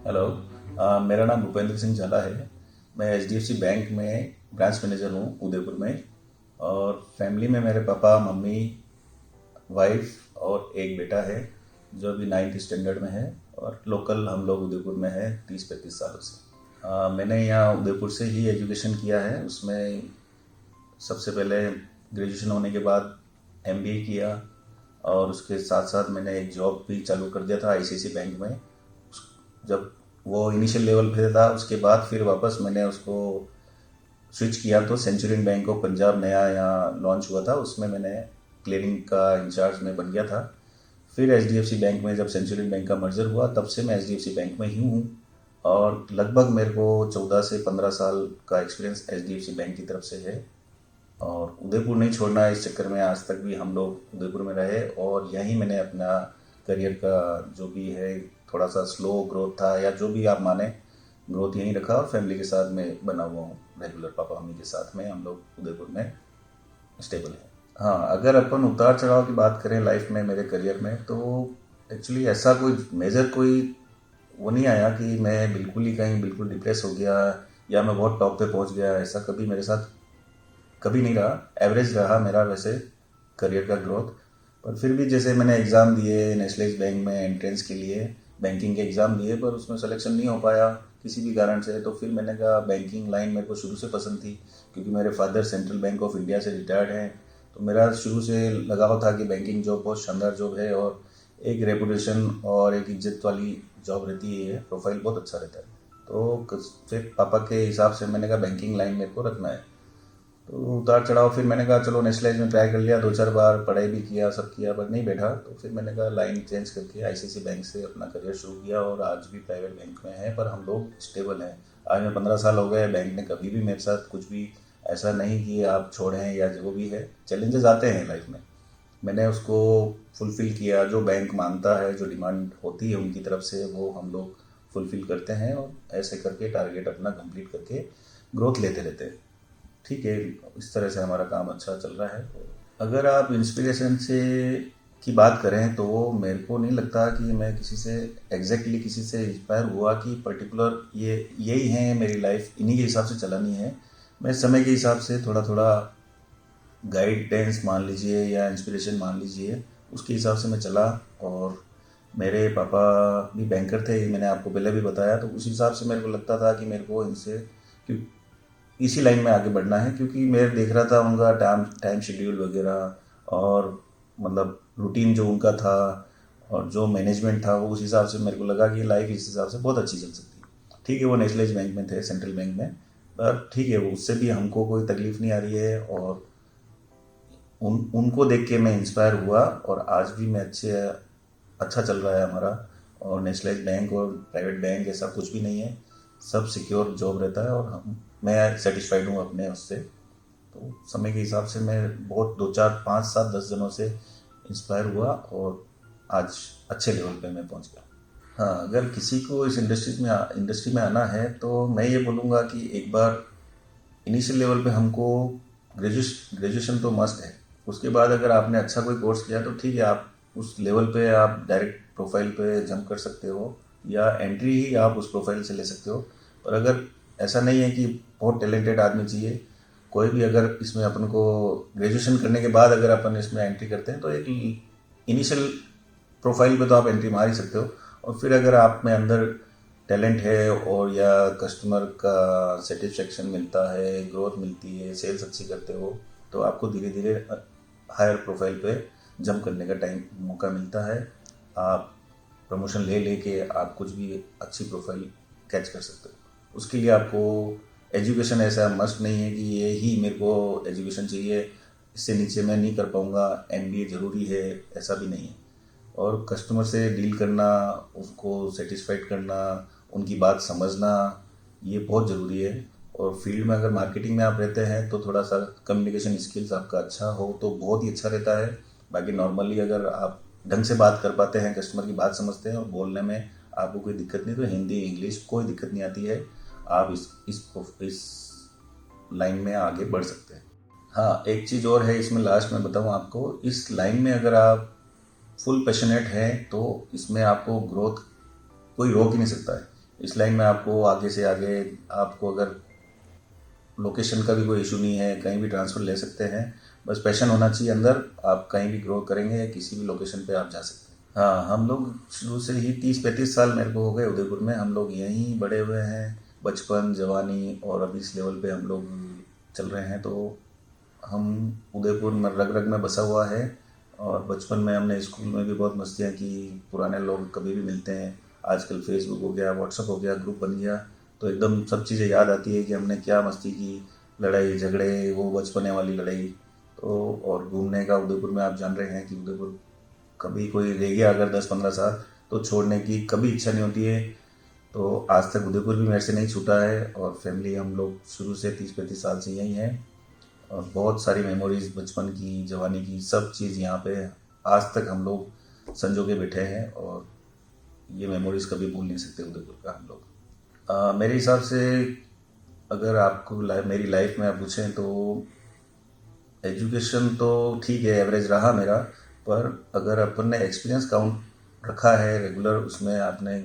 Hello. मेरा नाम भूपेंद्र सिंह झाला है। मैं एचडीएफसी बैंक में ब्रांच मैनेजर हूँ उदयपुर में। और फैमिली में मेरे पापा मम्मी वाइफ और एक बेटा है जो अभी 9th स्टैंडर्ड में है। और लोकल हम लोग उदयपुर में है 30-35 सालों से। मैंने यहाँ उदयपुर से ही एजुकेशन किया है। उसमें सबसे पहले ग्रेजुएशन होने के बाद एमबीए किया और उसके साथ साथ मैंने एक जॉब भी चालू कर दिया था आईसीआईसी बैंक में। जब वो इनिशियल लेवल पे था उसके बाद फिर वापस मैंने उसको स्विच किया तो सेंचुरियन बैंक ऑफ पंजाब नया यहाँ लॉन्च हुआ था, उसमें मैंने क्लियरिंग का इंचार्ज में बन गया था। फिर एचडीएफसी बैंक में जब सेंचुरियन बैंक का मर्जर हुआ तब से मैं एचडीएफसी बैंक में ही हूँ। और लगभग मेरे को 14 से 15 साल का एक्सपीरियंस एचडीएफसी बैंक की तरफ से है। और उदयपुर नहीं छोड़ना है, इस चक्कर में आज तक भी हम लोग उदयपुर में रहे और यहीं मैंने अपना करियर का जो भी है थोड़ा सा स्लो ग्रोथ था या जो भी आप माने, ग्रोथ यहीं रखा और फैमिली के साथ में बना हुआ हूँ रेगुलर। पापा मम्मी के साथ में हम लोग उदयपुर में स्टेबल है। हाँ, अगर अपन उतार चढ़ाव की बात करें लाइफ में मेरे करियर में तो एक्चुअली ऐसा कोई मेजर कोई वो नहीं आया कि मैं बिल्कुल ही कहीं बिल्कुल डिप्रेस हो गया या मैं बहुत टॉप पे पहुंच गया। ऐसा कभी मेरे साथ कभी नहीं रहा। एवरेज रहा मेरा वैसे करियर का ग्रोथ। पर फिर भी जैसे मैंने एग्ज़ाम दिए नेशनलाइज बैंक में एंट्रेंस के लिए, बैंकिंग के एग्ज़ाम दिए पर उसमें सिलेक्शन नहीं हो पाया किसी भी कारण से। तो फिर मैंने कहा बैंकिंग लाइन मेरे को शुरू से पसंद थी क्योंकि मेरे father central bank of India से रिटायर्ड हैं। तो मेरा शुरू से लगाव था कि बैंकिंग जॉब बहुत शानदार जॉब है और एक रेपुटेशन और एक इज्जत वाली जॉब रहती है, प्रोफाइल बहुत अच्छा रहता है। तो फिर पापा के हिसाब से मैंने कहा बैंकिंग लाइन मेरे को रखना है। तो उतार चढ़ाव फिर मैंने कहा चलो नेशनलाइज में ट्राई कर लिया, 2-4 बार पढ़ाई भी किया सब किया पर नहीं बैठा। तो फिर मैंने कहा लाइन चेंज करके आईसीआईसी बैंक से अपना करियर शुरू किया और आज भी प्राइवेट बैंक में है पर हम लोग स्टेबल हैं। आज में 15 साल हो गए, बैंक ने कभी भी मेरे साथ कुछ भी ऐसा नहीं कि आप छोड़ें या जो भी है। चैलेंजेस आते हैं लाइफ में, मैंने उसको फुलफ़िल किया। जो बैंक मांगता है, जो डिमांड होती है उनकी तरफ से वो हम लोग फुलफ़िल करते हैं और ऐसे करके टारगेट अपना कंप्लीट करके ग्रोथ लेते रहते हैं। ठीक है, इस तरह से हमारा काम अच्छा चल रहा है। अगर आप इंस्पिरेशन से की बात करें तो मेरे को नहीं लगता कि मैं किसी से एग्जैक्टली किसी से इंस्पायर हुआ कि पर्टिकुलर ये यही है मेरी लाइफ इन्हीं के हिसाब से चलानी है। मैं समय के हिसाब से थोड़ा थोड़ा गाइडेंस मान लीजिए या इंस्पिरेशन मान लीजिए, उसके हिसाब से मैं चला। और मेरे पापा भी बैंकर थे, मैंने आपको पहले भी बताया। तो उस हिसाब से मेरे को लगता था कि मेरे को इनसे क्यों इसी लाइन में आगे बढ़ना है क्योंकि मैं देख रहा था उनका टाइम टाइम शेड्यूल वगैरह और मतलब रूटीन जो उनका था और जो मैनेजमेंट था वो उस हिसाब से मेरे को लगा कि लाइफ इस हिसाब से बहुत अच्छी चल सकती है। ठीक है, वो नेशनलाइज बैंक में थे, सेंट्रल बैंक में, पर ठीक है वो उससे भी हमको कोई तकलीफ नहीं आ रही है। और उनको देख के मैं इंस्पायर हुआ और आज भी मैं अच्छा चल रहा है हमारा। और नेशनलाइज बैंक और प्राइवेट बैंक ऐसा कुछ भी नहीं है, सब सिक्योर जॉब रहता है और मैं सेटिस्फाइड हूँ अपने उससे। तो समय के हिसाब से मैं बहुत 2-4-5-7-10 जनों से इंस्पायर हुआ और आज अच्छे लेवल पे मैं पहुँच गया। हाँ, अगर किसी को इस इंडस्ट्री में आना है तो मैं ये बोलूँगा कि एक बार इनिशियल लेवल पे हमको ग्रेजुएशन तो मस्ट है। उसके बाद अगर आपने अच्छा कोई कोर्स किया तो ठीक है, आप उस लेवल पे आप डायरेक्ट प्रोफाइल पे जंप कर सकते हो या एंट्री ही आप उस प्रोफाइल से ले सकते हो। पर अगर ऐसा नहीं है कि बहुत टैलेंटेड आदमी चाहिए, कोई भी अगर इसमें अपन को ग्रेजुएशन करने के बाद अगर अपन इसमें एंट्री करते हैं तो एक इनिशियल प्रोफाइल पे तो आप एंट्री मार ही सकते हो। और फिर अगर आप में अंदर टैलेंट है और या कस्टमर का सेटिस्फेक्शन मिलता है, ग्रोथ मिलती है, सेल्स अच्छी करते हो तो आपको धीरे धीरे हायर प्रोफाइल पे जंप करने का टाइम मौका मिलता है। आप प्रमोशन ले लेके आप कुछ भी अच्छी प्रोफाइल कैच कर सकते हो। उसके लिए आपको एजुकेशन ऐसा मस्ट नहीं है कि ये ही मेरे को एजुकेशन चाहिए, इससे नीचे मैं नहीं कर पाऊँगा, एमबीए ज़रूरी है, ऐसा भी नहीं है। और कस्टमर से डील करना, उसको सेटिस्फाइड करना, उनकी बात समझना, ये बहुत ज़रूरी है। और फील्ड में अगर मार्केटिंग में आप रहते हैं तो थोड़ा सा कम्युनिकेशन स्किल्स आपका अच्छा हो तो बहुत ही अच्छा रहता है। बाकी नॉर्मली अगर आप ढंग से बात कर पाते हैं, कस्टमर की बात समझते हैं और बोलने में आपको कोई दिक्कत नहीं, तो हिंदी इंग्लिश कोई दिक्कत नहीं आती है, आप इस लाइन में आगे बढ़ सकते हैं। हाँ, एक चीज़ और है इसमें लास्ट में बताऊँ आपको, इस लाइन में अगर आप फुल पैशनेट है तो इसमें आपको ग्रोथ कोई रोक ही नहीं सकता है। इस लाइन में आपको आगे से आगे, आपको अगर लोकेशन का भी कोई इशू नहीं है, कहीं भी ट्रांसफ़र ले सकते हैं। बस पैशन होना चाहिए अंदर, आप कहीं भी ग्रो करेंगे, किसी भी लोकेशन पे आप जा सकते हैं। हाँ, हम लोग शुरू से ही 30-35 साल मेरे को हो गए उदयपुर में। हम लोग यहीं बड़े हुए हैं, बचपन, जवानी और अभी इस लेवल पे हम लोग चल रहे हैं। तो हम उदयपुर में रग रग में बसा हुआ है। और बचपन में हमने स्कूल में भी बहुत मस्तियाँ की। पुराने लोग कभी भी मिलते हैं। आजकल फेसबुक हो गया, व्हाट्सअप हो गया, ग्रुप बन गया, तो एकदम सब चीज़ें याद आती है कि हमने क्या मस्ती की, लड़ाई झगड़े, वो बचपने वाली लड़ाई। तो और घूमने का उदयपुर में आप जान रहे हैं कि उदयपुर कभी कोई रह गया अगर 10-15 साल, तो छोड़ने की कभी इच्छा नहीं होती है। तो आज तक उदयपुर भी मेरे से नहीं छूटा है। और फैमिली हम लोग शुरू से 30-35 साल से यहीं हैं। और बहुत सारी मेमोरीज बचपन की, जवानी की, सब चीज़ यहाँ पे आज तक हम लोग संजो के बैठे हैं। और ये मेमोरीज कभी भूल नहीं सकते उदयपुर का हम लोग। मेरे हिसाब से अगर आपको मेरी लाइफ में आप पूछें तो एजुकेशन तो ठीक है, एवरेज रहा मेरा। पर अगर अपन ने एक्सपीरियंस काउंट रखा है रेगुलर, उसमें आपने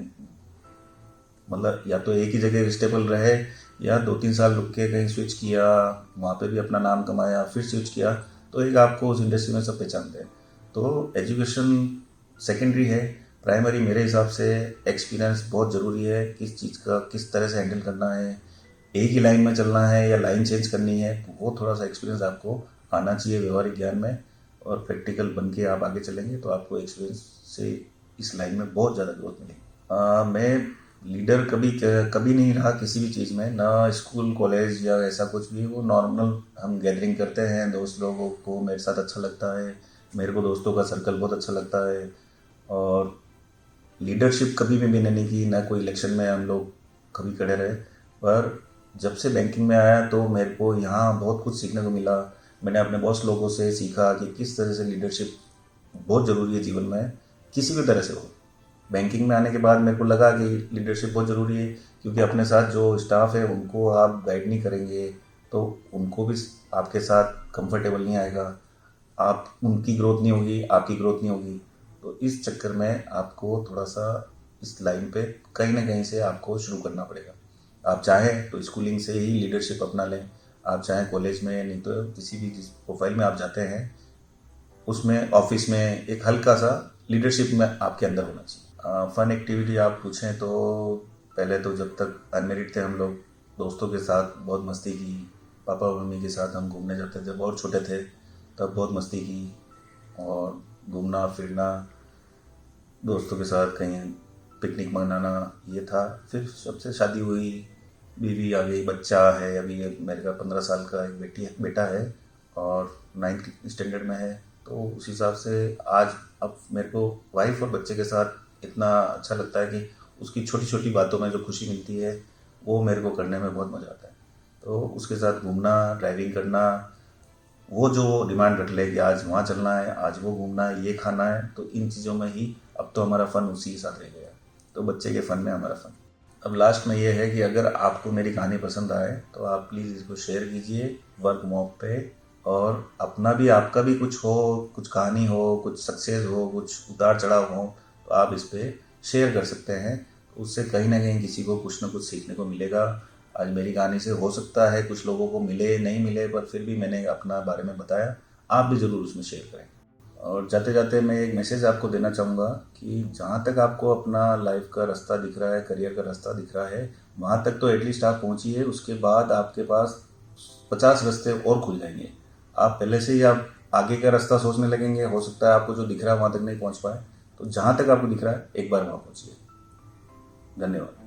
मतलब या तो एक ही जगह स्टेबल रहे, या 2-3 साल रुक के कहीं स्विच किया, वहाँ पे भी अपना नाम कमाया, फिर स्विच किया, तो एक आपको उस इंडस्ट्री में सब पहचानते हैं। तो एजुकेशन सेकेंडरी है। प्राइमरी मेरे हिसाब से एक्सपीरियंस बहुत ज़रूरी है, किस चीज़ का किस तरह से हैंडल करना है, एक ही लाइन में चलना है या लाइन चेंज करनी है, वो थोड़ा सा एक्सपीरियंस आपको आना चाहिए व्यवहारिक ज्ञान में। और प्रैक्टिकल बन के आप आगे चलेंगे तो आपको एक्सपीरियंस से इस लाइन में बहुत ज़्यादा ग्रोथ मिलेगी। मैं लीडर कभी कभी नहीं रहा किसी भी चीज़ में, ना स्कूल कॉलेज या ऐसा कुछ भी। वो नॉर्मल हम गैदरिंग करते हैं, दोस्त लोगों को मेरे साथ अच्छा लगता है, मेरे को दोस्तों का सर्कल बहुत अच्छा लगता है। और लीडरशिप कभी भी मैंने नहीं की, ना कोई इलेक्शन में हम लोग कभी खड़े रहे। पर जब से बैंकिंग में आया तो मेरे को यहाँ बहुत कुछ सीखने को मिला। मैंने अपने बॉस लोगों से सीखा कि किस तरह से लीडरशिप बहुत ज़रूरी है जीवन में, किसी भी तरह से हो। बैंकिंग में आने के बाद मेरे को लगा कि लीडरशिप बहुत ज़रूरी है, क्योंकि अपने साथ जो स्टाफ है उनको आप गाइड नहीं करेंगे तो उनको भी आपके साथ कंफर्टेबल नहीं आएगा, आप उनकी ग्रोथ नहीं होगी, आपकी ग्रोथ नहीं होगी। तो इस चक्कर में आपको थोड़ा सा इस लाइन पे कहीं ना कहीं से आपको शुरू करना पड़ेगा। आप चाहें तो स्कूलिंग से ही लीडरशिप अपना लें, आप चाहें कॉलेज में, नहीं तो किसी भी जिस प्रोफाइल में आप जाते हैं उसमें ऑफिस में एक हल्का सा लीडरशिप में आपके अंदर होना चाहिए। फन एक्टिविटी आप पूछें तो पहले तो जब तक अनमेरिड थे हम लोग दोस्तों के साथ बहुत मस्ती की। पापा मम्मी के साथ हम घूमने जाते थे, जब और छोटे थे तब बहुत मस्ती की। और घूमना फिरना, दोस्तों के साथ कहीं पिकनिक मनाना, ये था। फिर सबसे शादी हुई, बीवी आ गई, बच्चा है। अभी मेरे का 15 साल का एक बेटा है और 9th स्टैंडर्ड में है। तो उस हिसाब से आज अब मेरे को वाइफ और बच्चे के साथ इतना अच्छा लगता है कि उसकी छोटी छोटी बातों में जो खुशी मिलती है वो मेरे को करने में बहुत मज़ा आता है। तो उसके साथ घूमना, ड्राइविंग करना, वो जो डिमांड रख ले कि आज वहाँ चलना है, आज वो घूमना है, ये खाना है, तो इन चीज़ों में ही अब तो हमारा फ़न उसी के साथ रह गया। तो बच्चे के फ़न में हमारा फ़न। अब लास्ट में ये है कि अगर आपको मेरी कहानी पसंद आए तो आप प्लीज़ इसको शेयर कीजिए वर्क मॉप पे। और अपना भी, आपका भी कुछ हो, कुछ कहानी हो, कुछ सक्सेस हो, कुछ उतार चढ़ाव हो, तो आप इस पर शेयर कर सकते हैं। उससे कहीं ना कहीं किसी को कुछ ना कुछ सीखने को मिलेगा। आज मेरी कहानी से हो सकता है कुछ लोगों को मिले, नहीं मिले, पर फिर भी मैंने अपना बारे में बताया, आप भी ज़रूर उसमें शेयर करें। और जाते जाते मैं एक मैसेज आपको देना चाहूँगा कि जहाँ तक आपको अपना लाइफ का रास्ता दिख रहा है, करियर का रास्ता दिख रहा है, वहाँ तक तो एटलीस्ट आप पहुँचिए। उसके बाद आपके पास 50 रास्ते और खुल जाएंगे। आप पहले से ही आप आगे का रास्ता सोचने लगेंगे, हो सकता है आपको जो दिख रहा है वहाँ तक नहीं पहुँच पाए। तो जहाँ तक आपको दिख रहा है एक बार वहाँ पहुँचिए। धन्यवाद।